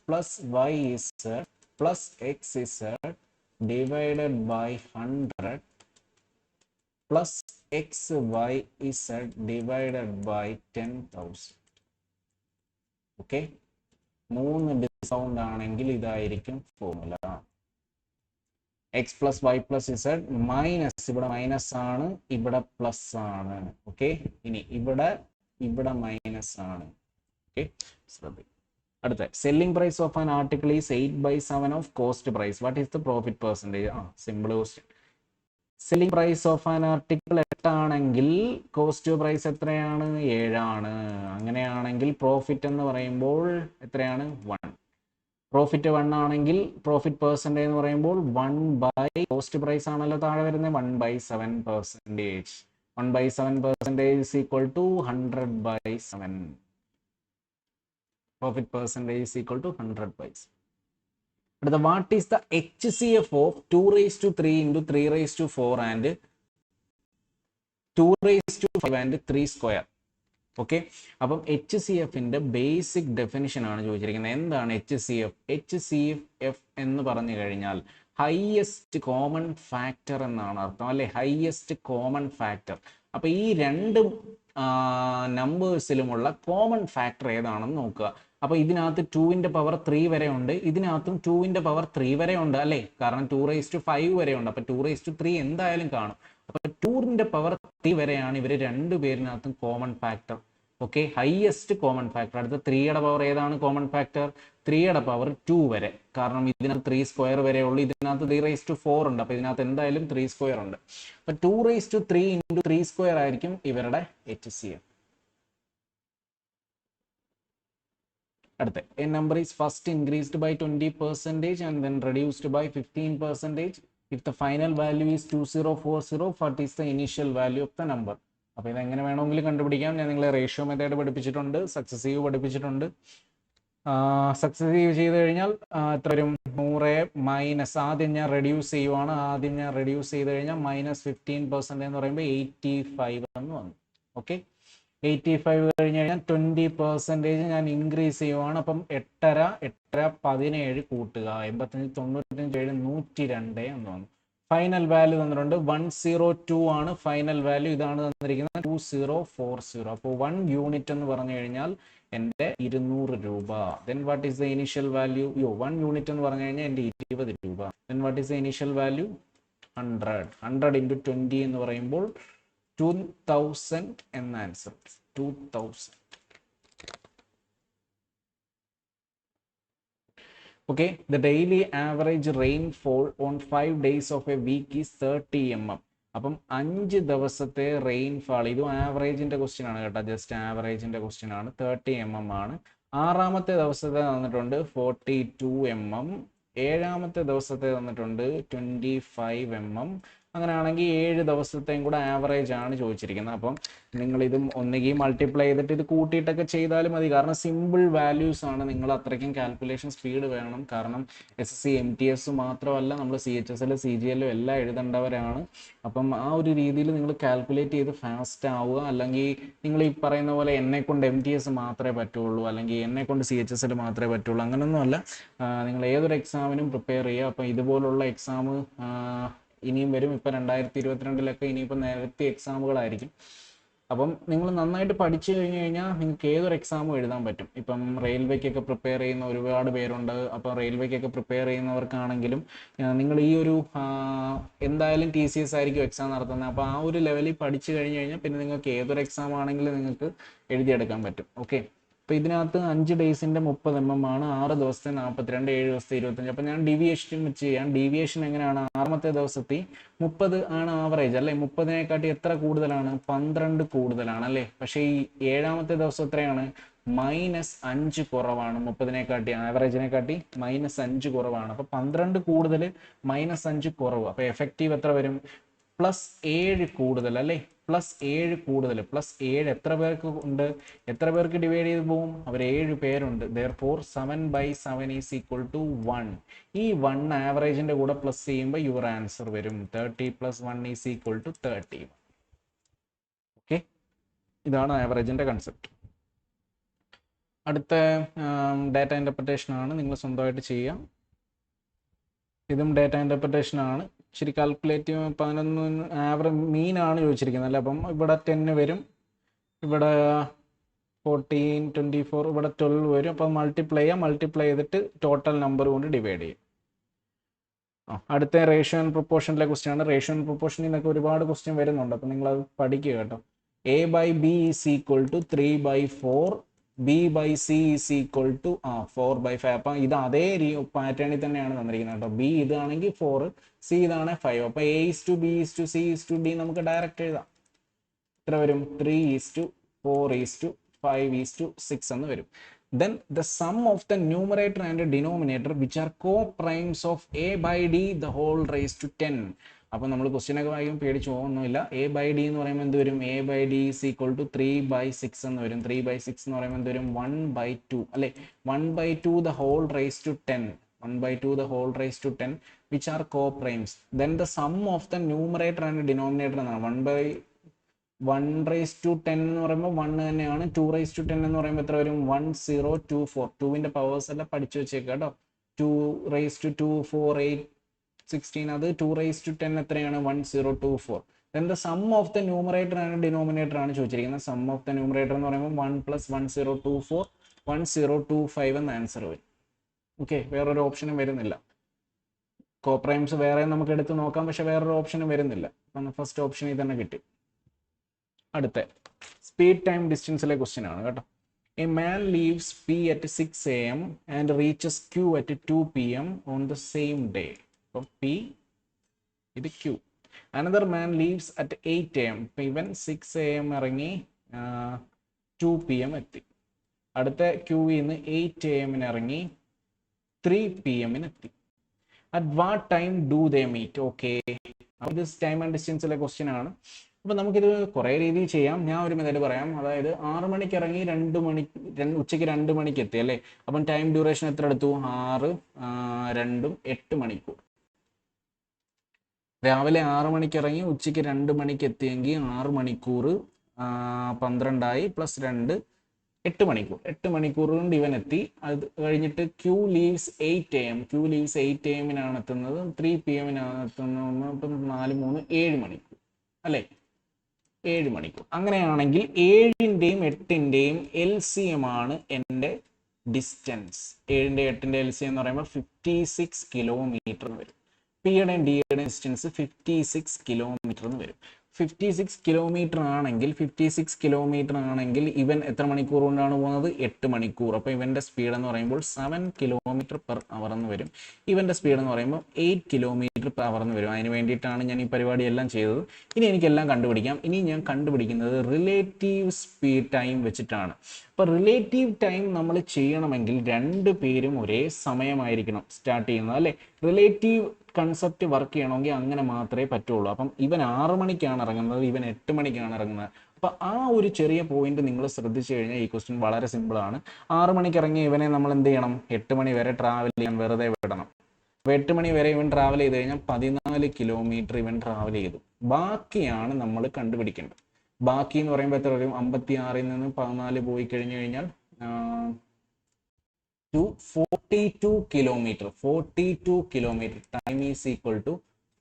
Speaker 1: plus Y Z plus X Z divided by 100 plus X Y Z divided by 10,000. Okay, 3 discount ആണെങ്കിൽ ഇതായിരിക്കും formula. X plus Y plus Z minus, ഇവിടെ minus ആണ്, ഇവിടെ plus ആണ്. Okay, ഇനി ഇവിടെ minus ആണ്. Okay, ശ്രദ്ധിക്കുക. അടുത്ത selling price of an article is 8/7 of cost price. What is the profit percentage? Simple question. Selling price of an article 8 ആണെങ്കിൽ കോസ്റ്റ് പ്രൈസ് എത്രയാണ്? 7 ആണ്. അങ്ങനെയാണെങ്കിൽ പ്രോഫിറ്റ് എന്ന് പറയുമ്പോൾ എത്രയാണ്? 1. പ്രോഫിറ്റ് 1 ആണെങ്കിൽ പ്രോഫിറ്റ് പെർസെൻറ്റേജ് എന്ന് പറയുമ്പോൾ 1 കോസ്റ്റ് പ്രൈസ് ആണല്ലോ താഴെ വരുന്നത്, 1/7%. 1/7% is equal to 100/7. Profit percentage is equal to 100/7. But what is the HCF of 2�3 into 3⁴ and 2⁵ and 3 square? Okay, അപ്പം HCFന്റെ ബേസിക് ഡെഫിനിഷൻ ആണ് ചോദിച്ചിരിക്കുന്നത്. എന്താണ് HCF? HCF എന്ന് പറഞ്ഞു കഴിഞ്ഞാൽ ഹയസ്റ്റ് കോമൺ ഫാക്ടർ എന്നാണ് അർത്ഥം, അല്ലെ? Highest common factor. അപ്പൊ ഈ രണ്ട് നമ്പേഴ്സിലുമുള്ള കോമൺ ഫാക്ടർ ഏതാണെന്ന് നോക്കുക. അപ്പൊ ഇതിനകത്ത് 2ന്റെ പവർ 3 വരെ ഉണ്ട്, ഇതിനകത്തും 2ന്റെ പവർ 3 വരെ ഉണ്ട്, അല്ലേ? കാരണം 2⁵ വരെ ഉണ്ട്. അപ്പൊ 2⁵ എന്തായാലും കാണും. അപ്പൊ 2ന്റെ പവർ 3 വരെയാണ് ഇവര് രണ്ടുപേരിനകത്തും common factor. Okay, highest common factor. അടുത്ത 3യുടെ പവർ ഏതാണ് കോമൺ ഫാക്ടർ? 3യുടെ പവർ 2 വരെ. കാരണം ഇതിനകത്ത് 3 സ്ക്വയർ വരെ ഉള്ളൂ, ഇതിനകത്ത് 3⁴ ഉണ്ട്. അപ്പൊ ഇതിനകത്ത് എന്തായാലും 3 സ്ക്വയർ ഉണ്ട്. അപ്പൊ 2�3× 3 സ്ക്വയർ ആയിരിക്കും ഇവരുടെ HCF. അടുത്ത a number is first increased by 20% and then reduced by 15%. If the final value is 2040, what is the initial value of the number? അപ്പോൾ ഇതെങ്ങനെ വേണമെങ്കിലും കണ്ടുപിടിക്കാം. ഞാൻ നിങ്ങളെ റേഷ്യോ മെത്തേഡ് പഠിപ്പിച്ചിട്ടുണ്ട്, സക്സസീവ് പഠിപ്പിച്ചിട്ടുണ്ട്. സക്സസീവ് ചെയ്ത് കഴിഞ്ഞാൽ എത്ര വരും? 100 മൈനസ്, ആദ്യം ഞാൻ റെഡ്യൂസ് ചെയ്യുവാണ്. ആദ്യം ഞാൻ റെഡ്യൂസ് ചെയ്ത് കഴിഞ്ഞാൽ -15% എന്ന് പറയുമ്പോൾ 85 എന്ന് വന്നു. ഓക്കെ, 85 കഴിഞ്ഞ് കഴിഞ്ഞാൽ 20% ഞാൻ ഇൻക്രീസ് ചെയ്യുവാണ്. അപ്പം 8 17 കൂട്ടുക, 85 95 102 എന്ന് വന്നു. ഫൈനൽ വാല്യൂ തന്നിട്ടുണ്ട് 102 ആണ് ഫൈനൽ വാല്യൂ. ഇതാണ് തന്നിരിക്കുന്നത് 2040. അപ്പോൾ 1 യൂണിറ്റ് എന്ന് പറഞ്ഞു കഴിഞ്ഞാൽ എൻ്റെ 200 രൂപ. Then what is the initial value? 1 unit എന്ന് പറഞ്ഞു കഴിഞ്ഞാൽ എൻ്റെ 20 രൂപ. Then what is the initial value? 100. 100 × 20 എന്ന് പറയുമ്പോൾ 2000 എന്ന answer. 2000. Okay, the daily average rainfall on 5 days of a week is 30 mm. അപ്പം 5 ദിവസത്തെ റെയിൻഫാൾ, ഇതും ആവറേജിന്റെ ക്വസ്റ്റ്യൻ ആണ് കേട്ടോ, ജസ്റ്റ് ആവറേജിന്റെ ക്വസ്റ്റ്യൻ ആണ്. 30 mm ആണ്. 6ാമത്തെ ദിവസത്തെ തന്നിട്ടുണ്ട് 42 mm. 7ാമത്തെ ദിവസത്തെ തന്നിട്ടുണ്ട് 25 mm. അങ്ങനെയാണെങ്കിൽ 7 ദിവസത്തെയും കൂടെ ആവറേജ് ആണ് ചോദിച്ചിരിക്കുന്നത്. അപ്പം നിങ്ങൾ ഇതും ഒന്നുകിൽ മൾട്ടിപ്ലൈ ചെയ്തിട്ട് ഇത് കൂട്ടിയിട്ടൊക്കെ ചെയ്താലും മതി. കാരണം സിമ്പിൾ വാല്യൂസ് ആണ്, നിങ്ങൾ അത്രയ്ക്കും കാൽക്കുലേഷൻ സ്പീഡ് വേണം. കാരണം SSC MTS മാത്രമല്ല, നമ്മൾ CHSL CGL എല്ലാം എഴുതേണ്ടവരാണ്. അപ്പം ആ ഒരു രീതിയിൽ നിങ്ങൾ കാൽക്കുലേറ്റ് ചെയ്ത് ഫാസ്റ്റ് ആവുക. അല്ലെങ്കിൽ നിങ്ങൾ ഈ പറയുന്ന പോലെ എന്നെ കൊണ്ട് MTS മാത്രമേ പറ്റുള്ളൂ, അല്ലെങ്കിൽ എന്നെ കൊണ്ട് CHSL മാത്രമേ പറ്റുള്ളൂ, അങ്ങനെയൊന്നുമല്ല. നിങ്ങൾ ഏതൊരു എക്സാമിനും പ്രിപ്പയർ ചെയ്യുക. അപ്പം ഇതുപോലുള്ള എക്സാം ഇനിയും വരും. ഇപ്പം 2022 ഇനിയിപ്പോൾ നേരത്തെ എക്സാമുകളായിരിക്കും. അപ്പം നിങ്ങൾ നന്നായിട്ട് പഠിച്ചു കഴിഞ്ഞ് കഴിഞ്ഞാൽ നിങ്ങൾക്ക് ഏതൊരു എക്സാമും എഴുതാൻ പറ്റും. ഇപ്പം റെയിൽവേക്കൊക്കെ പ്രിപ്പയർ ചെയ്യുന്ന ഒരുപാട് പേരുണ്ട്. അപ്പം റെയിൽവേക്കൊക്കെ പ്രിപ്പയർ ചെയ്യുന്നവർക്കാണെങ്കിലും നിങ്ങൾ ഈ ഒരു എന്തായാലും TCS ആയിരിക്കും എക്സാം നടത്തുന്നത്. അപ്പോൾ ആ ഒരു ലെവലിൽ പഠിച്ചു കഴിഞ്ഞ് കഴിഞ്ഞാൽ പിന്നെ നിങ്ങൾക്ക് ഏതൊരു എക്സാം ആണെങ്കിലും നിങ്ങൾക്ക് എഴുതിയെടുക്കാൻ പറ്റും. ഓക്കെ, അപ്പോൾ ഇതിനകത്ത് 5 ഡേയ്സിൻ്റെ 30 mm ആണ്, 6 ദിവസത്തെ 42, 7 ദിവസത്തെ 25. അപ്പോൾ ഞാൻ ഡീവിയേഷൻ വെച്ച് ചെയ്യാം. ഡീവിയേഷൻ എങ്ങനെയാണ്? 6ാമത്തെ ദിവസത്തെ 30 ആണ് ആവറേജ്, അല്ലേ? 30നേക്കാട്ടി എത്ര കൂടുതലാണ്? 12 കൂടുതലാണ്, അല്ലേ? പക്ഷേ ഈ 7ാമത്തെ ദിവസം എത്രയാണ്? -5 കുറവാണ്. 30നേക്കാട്ടി ആവറേജിനെക്കാട്ടി -5 കുറവാണ്. അപ്പോൾ 12 കൂടുതൽ, -5 കുറവ്. അപ്പോൾ എഫക്റ്റീവ് എത്ര വരും? +7 കൂടുതൽ, അല്ലേ? +7 കൂടുതൽ, +7 എത്ര പേർക്ക് ഉണ്ട്, എത്ര പേർക്ക് ഡിവൈഡ് ചെയ്ത് പോകും, അവർ 7 പേരുണ്ട്. therefore 7/7 is equal to 1. ഈ 1 ആവറേജിന്റെ കൂടെ പ്ലസ് ചെയ്യുമ്പോൾ യുവർ ആൻസർ വരും 30 + 1 ഈസ് ഈക്വൽ ടു 30. ഓക്കെ, ഇതാണ് ആവറേജിന്റെ കൺസെപ്റ്റ്. അടുത്ത ഡാറ്റ ഇന്റർപ്രിട്ടേഷൻ ആണ്, നിങ്ങൾ സ്വന്തമായിട്ട് ചെയ്യാം. ഇതും ഡാറ്റ ഇന്റർപ്രിട്ടേഷൻ ആണ്. ശരി, കാൽക്കുലേറ്റീവ് 11 ആവറേജ് മീൻ ആണ് ചോദിച്ചിരിക്കുന്നത് അല്ലേ. അപ്പം ഇവിടെ 10 വരും, ഇവിടെ 14, 24, ഇവിടെ 12 വരും. അപ്പം മൾട്ടിപ്ലൈ ചെയ്തിട്ട് ടോട്ടൽ നമ്പർ കൊണ്ട് ഡിവൈഡ് ചെയ്യും. അടുത്ത റേഷ്യോ ആൻഡ് പ്രൊപ്പോർഷനിലെ ക്വസ്റ്റ്യൻ ആണ്. റേഷ്യോ ആൻഡ് പ്രൊപ്പോർഷനിൽ നിന്നൊക്കെ ഒരുപാട് ക്വസ്റ്റ്യൻ വരുന്നുണ്ട്, അപ്പം നിങ്ങൾ അത് പഠിക്കുക കേട്ടോ. A/B is equal to 3/4, B/C is equal to 4/5. അപ്പം ഇത് അതേ പാറ്റേണിൽ തന്നെയാണ് തന്നിരിക്കുന്നത് കേട്ടോ. B ഇതാണെങ്കിൽ 4, C ഇതാണ് 5. അപ്പം A/B/C/D നമുക്ക് ഡയറക്റ്റ് എഴുതാം. എത്ര വരും? 3:4:5:6 എന്ന് വരും. Then the sum of the numerator and denominator which are co-primes of A/D the whole raised to 10. അപ്പോൾ നമ്മൾ ക്വസ്റ്റ്യൻ ഒക്കെ വായിക്കുമ്പോൾ പേടിച്ച് പോകുന്നില്ല. A/D എന്ന് പറയുമ്പോൾ എന്ത് വരും? A/D is equal to 3/6 എന്ന് വരും. 3/6 എന്ന് പറയുമ്പോൾ എന്ത് വരും? 1/2 അല്ലെ. 1/2 the whole raised to 10. 1/2 the whole raised to 10 which are co-primes. Then the sum of the numerator and denominator എന്നാണ്. 1/10 എന്ന് പറയുമ്പോൾ 1 തന്നെയാണ്. 2/10 എന്ന് പറയുമ്പോൾ എത്ര വരും? 1024. 2വിന്റെ പവേഴ്സ് എല്ലാം പഠിച്ചു വെച്ചേക്കുക കേട്ടോ. 2/2, 4, 8, 16. അത് 2/10 എത്രയാണ്? 1024. Then the sum of the numerator and denominator ആണ് ചോദിച്ചിരിക്കുന്നത്. സം ഓഫ് ദ ന്യൂമറേറ്റർ എന്ന് പറയുമ്പോൾ 1 + 1024, 1025 എന്ന ആൻസർ വരും. ഓക്കെ, വേറൊരു ഓപ്ഷനും വരുന്നില്ല. കോപ്രൈംസ് വേറെ നമുക്ക് എടുത്ത് നോക്കാം, പക്ഷെ വേറൊരു ഓപ്ഷനും വരുന്നില്ല. ഫസ്റ്റ് ഓപ്ഷനിൽ തന്നെ കിട്ടി. അടുത്ത സ്പീഡ് ടൈം ഡിസ്റ്റൻസിലെ ക്വസ്റ്റ്യൻ ആണ് കേട്ടോ. A man leaves P at 6 AM and reaches Q at 2 PM on the same day. അപ്പം P ഇത് Q. Another man leaves at 8 AM. ഇപ്പം ഇവൻ 6 AM ഇറങ്ങി 2 PM എത്തി. അടുത്ത Qന്ന് 8 AM ഇറങ്ങി 3 PM എത്തി. At what time do they meet? Okay, ഇത് ടൈം ആൻഡ് ഡിസ്റ്റൻസിലെ ക്വസ്റ്റ്യൻ ആണ്. അപ്പം നമുക്കിത് കുറേ രീതിയിൽ ചെയ്യാം. ഞാൻ ഒരു മെത്തേഡ് പറയാം. അതായത് 6 മണിക്ക് ഇറങ്ങി ഉച്ചയ്ക്ക് 2 മണിക്ക് എത്തി അല്ലേ. അപ്പം ടൈം ഡ്യൂറേഷൻ എത്ര എടുത്തു? 6, 2, 8 മണിക്കൂർ. രാവിലെ 6 മണിക്ക് ഇറങ്ങി ഉച്ചയ്ക്ക് 2 മണിക്ക് എത്തിയെങ്കിൽ 6 മണിക്കൂർ 12 +2 8 മണിക്കൂർ. 8 മണിക്കൂർ കൊണ്ട് ഇവൻ എത്തി. അത് കഴിഞ്ഞിട്ട് Q leaves 8 AM. Q leaves 8 AM എത്തുന്നത്. 3 PM എത്തുന്നത്. അപ്പം 4, 3, 7 മണിക്കൂർ അല്ലേ. 7 മണിക്കൂർ. അങ്ങനെയാണെങ്കിൽ 7ന്റെയും 8ന്റെയും LCM ആണ് എൻ്റെ ഡിസ്റ്റൻസ്. 7ന്റെ 8ന്റെ LCM എന്ന് പറയുമ്പോൾ 56 കിലോമീറ്റർ വരും. പിയുടെയും ഡിയുടെയും ഡിസ്റ്റൻസ് 56 കിലോമീറ്റർ എന്ന് വരും. 56 കിലോമീറ്റർ ആണെങ്കിൽ ഇവൻ എത്ര മണിക്കൂർ കൊണ്ടാണ് പോകുന്നത്? 8 മണിക്കൂർ. അപ്പോൾ ഇവന്റെ സ്പീഡ് എന്ന് പറയുമ്പോൾ 7 km/h എന്ന് വരും. ഇവന്റെ സ്പീഡ് എന്ന് പറയുമ്പോൾ 8 km/h എന്ന് വരും. അതിന് വേണ്ടിയിട്ടാണ് ഞാൻ ഈ പരിപാടി എല്ലാം ചെയ്തത്. ഇനി എനിക്കെല്ലാം കണ്ടുപിടിക്കാം. ഇനി ഞാൻ കണ്ടുപിടിക്കുന്നത് റിലേറ്റീവ് സ്പീഡ് ടൈം വെച്ചിട്ടാണ്. അപ്പോൾ റിലേറ്റീവ് ടൈം നമ്മൾ ചെയ്യണമെങ്കിൽ 2 പേരും ഒരേ സമയമായിരിക്കണം സ്റ്റാർട്ട് ചെയ്യുന്നത് അല്ലേ. റിലേറ്റീവ് കൺസെപ്റ്റ് വർക്ക് ചെയ്യണമെങ്കിൽ അങ്ങനെ മാത്രമേ പറ്റുള്ളൂ. അപ്പം ഇവൻ 6 മണിക്കാണ് ഇറങ്ങുന്നത്, ഇവൻ 8 മണിക്കാണ് ഇറങ്ങുന്നത്. അപ്പം ആ ഒരു ചെറിയ പോയിന്റ് നിങ്ങൾ ശ്രദ്ധിച്ചു കഴിഞ്ഞാൽ ഈ ക്വസ്റ്റ്യൻ വളരെ സിമ്പിളാണ്. 6 മണിക്ക് ഇറങ്ങിയ ഇവനെ നമ്മൾ എന്ത് ചെയ്യണം? 8 മണി വരെ ട്രാവൽ ചെയ്യാൻ വെറുതെ വിടണം. അപ്പോൾ 8 മണി വരെ ഇവൻ ട്രാവൽ ചെയ്ത് കഴിഞ്ഞാൽ 14 കിലോമീറ്റർ ഇവൻ ട്രാവൽ ചെയ്തു. ബാക്കിയാണ് നമ്മൾ കണ്ടുപിടിക്കേണ്ടത്. ബാക്കി എന്ന് പറയുമ്പോൾ എത്ര വരും? 56ൽ നിന്ന് 14 പോയി കഴിഞ്ഞു കഴിഞ്ഞാൽ 42 kilometre. 42 kilometre time is equal to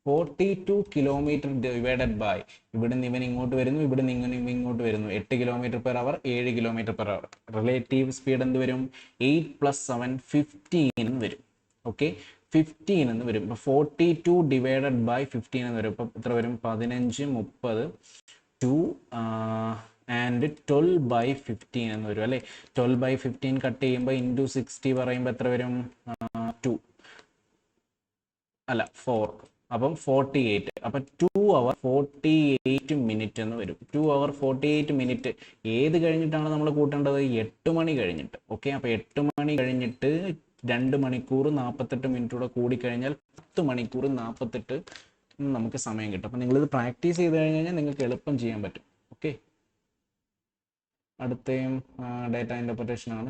Speaker 1: 42 kilometre divided by ഇവിടുന്ന് ഇവൻ ഇങ്ങോട്ട് വരുന്നു, ഇവിടുന്ന് ഇങ്ങോട്ട് വരുന്നു. 8 km/h, 7 km/h. റിലേറ്റീവ് സ്പീഡ് എന്ത് വരും? 8 + 7 15 എന്ന് വരും. ഓക്കെ, 15 എന്ന് വരും. ഇപ്പൊ 42 ഡിവൈഡഡ് ബൈ 15 എന്ന് വരും. ഇപ്പൊ എത്ര വരും? 15, 30, 2 ആൻഡ് 12/15 എന്ന് വരും അല്ലേ. 12/15 കട്ട് ചെയ്യുമ്പോൾ ഇൻറ്റു 60 പറയുമ്പോൾ എത്ര വരും? 2 അല്ല 4. അപ്പം 48. അപ്പം 2 hour 48 minute എന്ന് വരും. 2 hour 48 minute ഏത് കഴിഞ്ഞിട്ടാണ് നമ്മൾ കൂട്ടേണ്ടത്? 8 മണി കഴിഞ്ഞിട്ട്. ഓക്കെ, അപ്പോൾ 8 മണി കഴിഞ്ഞിട്ട് 2 മണിക്കൂർ 48 മിനിറ്റ് കൂടെ കൂടിക്കഴിഞ്ഞാൽ 10 മണിക്കൂർ 48 നമുക്ക് സമയം കിട്ടും. അപ്പോൾ നിങ്ങളിത് പ്രാക്ടീസ് ചെയ്ത് കഴിഞ്ഞാൽ നിങ്ങൾക്ക് എളുപ്പം ചെയ്യാൻ പറ്റും. ഓക്കെ, അടുത്തയും ഡേറ്റ ഇൻ്റർപ്രിറ്റേഷൻ ആണ്.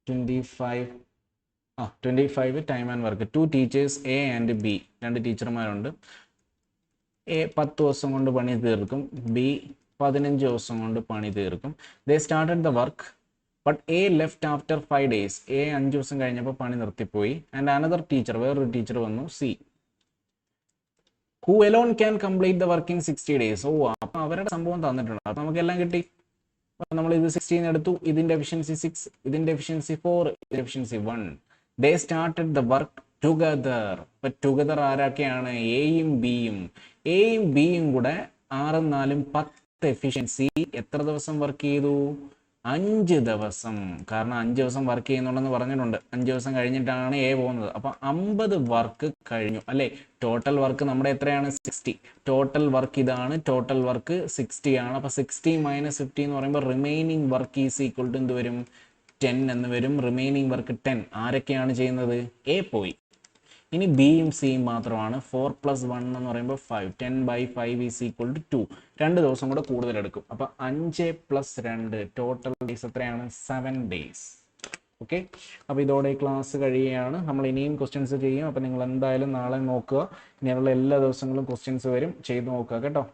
Speaker 1: 25 time and work. 2 teachers A and B, 2 ടീച്ചർമാരുണ്ട്. എ 10 ദിവസം കൊണ്ട് പണി തീർക്കും, ബി 15 ദിവസം കൊണ്ട് പണി തീർക്കും. ദേ started the work but A left after 5 days. A 5 ദിവസം കഴിഞ്ഞപ്പോൾ പണി നിർത്തിപ്പോയി. ആൻഡ് അനദർ ടീച്ചർ, വേറൊരു ടീച്ചർ വന്നു, C, who Elon can complete the work in 60 days. ഓ, അപ്പം അവരുടെ സംഭവം തന്നിട്ടുണ്ട്, അപ്പം നമുക്കെല്ലാം കിട്ടി. നമ്മൾ ഇത് 16 എടുത്തു, ഇതിന്റെ എഫിഷ്യൻസി 6, ഇതിന്റെ എഫിഷ്യൻസി 4, ഇതിന്റെ efficiency 1. They started the work together. ഇപ്പൊ ടുഗദർ ആരൊക്കെയാണ്? എയും ബിയും. എയും ബിയും കൂടെ 6ഉം 4ഉം 10 എഫിഷ്യൻസി. എത്ര ദിവസം വർക്ക് ചെയ്തു? 5 ദിവസം. കാരണം 5 ദിവസം വർക്ക് ചെയ്യുന്നുണ്ടെന്ന് പറഞ്ഞിട്ടുണ്ട്. 5 ദിവസം കഴിഞ്ഞിട്ടാണ് എ പോകുന്നത്. അപ്പൊ 50 വർക്ക് കഴിഞ്ഞു അല്ലെ. ടോട്ടൽ വർക്ക് നമ്മുടെ എത്രയാണ്? 60. ടോട്ടൽ വർക്ക് ഇതാണ്, ടോട്ടൽ വർക്ക് 60 ആണ്. അപ്പൊ 60 - 50 എന്ന് പറയുമ്പോൾ remaining work is equal to എന്ത് വരും? 10 എന്ന് വരും. Remaining work 10. ആരൊക്കെയാണ് ചെയ്യുന്നത്? എ പോയി. ഇനി ബിയും സിയും മാത്രമാണ്. 4 + 1 എന്ന് പറയുമ്പോൾ 5. 10/5 ഈസ് ഈക്വൽ ടു 2. 2 ദിവസം കൂടെ കൂടുതൽ എടുക്കും. അപ്പൊ 5 + 2 ടോട്ടൽ ഡേയ്സ് എത്രയാണ്? 7 days. ഓക്കെ, അപ്പോൾ ഇതോടെ ക്ലാസ് കഴിയുകയാണ്. നമ്മൾ ഇനിയും ക്വസ്റ്റ്യൻസ് ചെയ്യും. അപ്പോൾ നിങ്ങൾ എന്തായാലും നാളെ നോക്കുക. ഇനിയുള്ള എല്ലാ ദിവസങ്ങളും ക്വസ്റ്റ്യൻസ് വരും, ചെയ്ത് നോക്കുക കേട്ടോ.